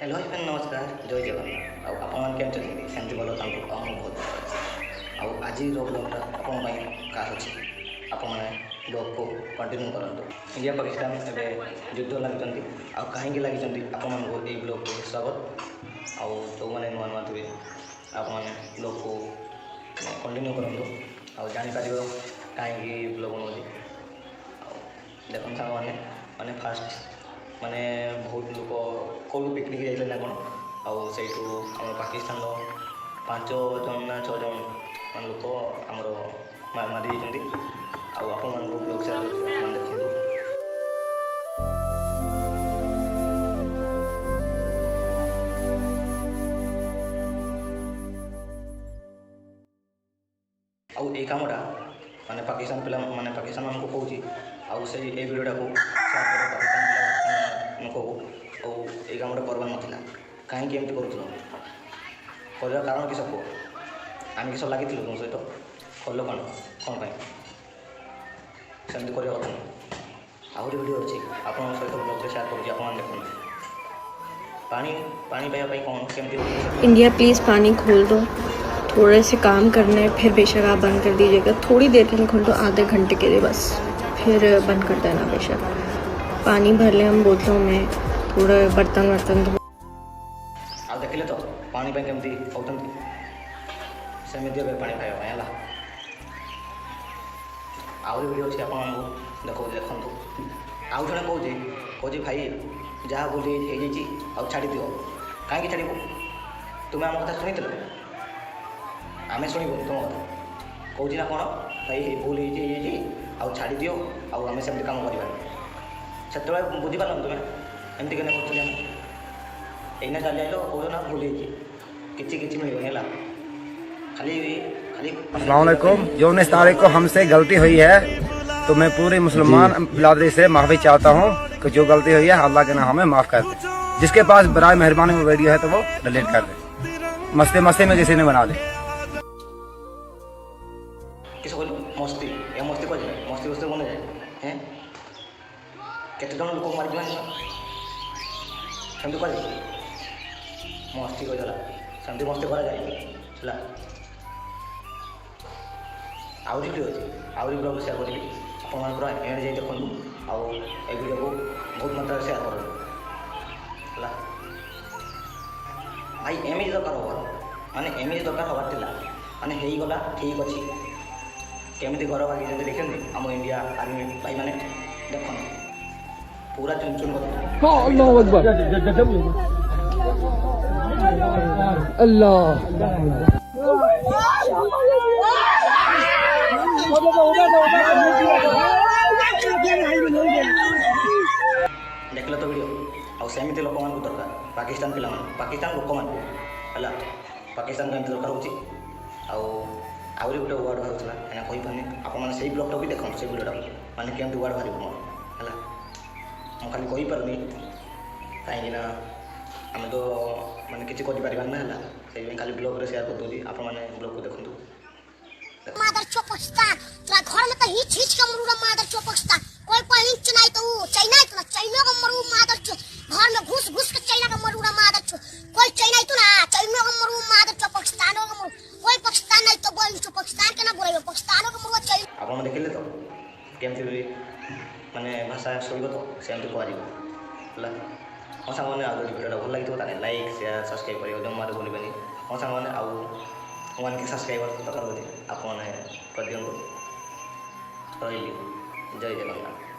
Hello friend नमस्कार जय जगन्नाथ आपण केमती अच्छे सेमती भल था बहुत भल अच्छे आज ब्लॉगटा आपण खास अच्छे आपण ब्लॉग को कंटिन्यू करूँ। इंडिया पाकिस्तान एवं युद्ध लगी कहीं लगी आपण ब्लॉग को स्वागत आउ जो मैंने नुआ नुआ थे आप ब्लॉग को कंटिन्यू करूँ आ जापर कहीं ब्लॉग बनाऊँगी देख सांग मैंने फास्ट माने बहुत लोग कौन पिकनिक जाइए ना कौन आई आम पाकिस्तान 5 जन ना 6 जन मान लोग आमर मारी जाती आपण ब्लॉग सेयार देखो। आई कामटा माने पाकिस्तान पिला माने पाकिस्तान मानक कौची आउ से वीडियोटा को शेयर कर पाकिस्तान पिला को ये कामटा करवार नाला कहीं एमती करूँ कर कारण किस कह आम किस लगी तुम सहित कल कौन कौन पाई सेमती करवा कथा नहीं आहरी वीडियो अच्छी आप सहित ब्लॉग शेयर करुँच आप देखते पानी पानी पाइबाई कौन केमती इंडिया प्लीज़ पानी खोल दो, थोड़े से काम करने फिर बेशक आप बंद कर दीजिएगा। थोड़ी देर के लिए खोल दो, आधे घंटे के लिए बस, फिर बंद कर देना बेशक। पानी भर ले हम बोतलों में, थोड़ा बर्तन वर्तन धो। आप देखिले तो पानी पे केमती होतंती सेमती पानी पाइबा है आहरी वीडियो अच्छी आप देखो देखो आउ जड़े कौन भाई जहाँ भूल हो छाड़ी दिव कहीं छाड़ तुम्हें आम कथा शुणी आम शुणु तुम कथा कौच ना कौन भाई भूल हो छाड़ी दियो आम सेमती कम करवा से बुझीपार तुम्हें एमती कहना कर एना चली आइल कौन ना भूल कि मिले खाली खाली। अस्सलाम वालेकुम। जो 19 तारीख को हमसे गलती हुई है तो मैं पूरी मुसलमान बिरादरी से माफ़ी चाहता हूँ कि जो गलती हुई है अल्लाह के नाम हमें माफ़ कर दे। जिसके पास बराए मेहरबानी वो वीडियो है तो वो डिलीट कर दे। मस्ती मस्ती में किसी ने बना ली किस मस्ती या मस्ती कर मस्ती वस्ती बन जाए हैं केत जन लोक मार सेमती कर मस्ती करदेला सेमती मस्ती करा जाए आहरी वीडियो अच्छी आहरी ब्लॉग शेयर करी आप एंड जाए देखूँ आउ ए वीडियो को बहुत मात्रा शेयर कर भाई एमती दरकार हबार माने एमती दरकार हबार माने होगला ठीक अच्छी केमती घर बाकी जब देखते आम इंडिया आर्मी भाई मैंने देख पूरा चुन चुन देखल तो वीडियो आमती लोक मान दरकार पाकिस्तान पिला पाकिस्तान लोक मान है पाकिस्तान को एमती दरकार हो आहरी गोटे वार्ड बाहर है कही पानी आपने से ब्लॉगटा भी देखो से वीडियोटा मैंने केमती वार्ड बाहर मोर है मुझे खाली कहीपरि कहीं आम तो मैंने किसी करना है से खाली ब्लॉग शेयर कर दूसरी आप ब्लॉग को देखो मादर चौपस्तान तोरा घर में तो हिच हिच के मरू मादर चौपस्तान कोई पहिंच नहीं तो चाइना तो चाइना का मरू मादर घर में घुस घुस के चाइना का मरू मादर कोई चाइना तो ना चाइना का मरू मादर चौपस्तान का मरू कोई पाकिस्तान नहीं तो बोल पाकिस्तान के ना बोले पाकिस्तान का मरू चाइना आप देखिले तो केमती माने भाषा शुणव तो सेमती कह हाँ सांग मैंने आज वीडियो भल लगी लाइक शेयर सब्सक्राइब कर जमा भूलें हाँ सांग मैंने आउ 1K सब्सक्राइबर दरकार होती आप कर दिखाँ रही जय जगन्नाथ।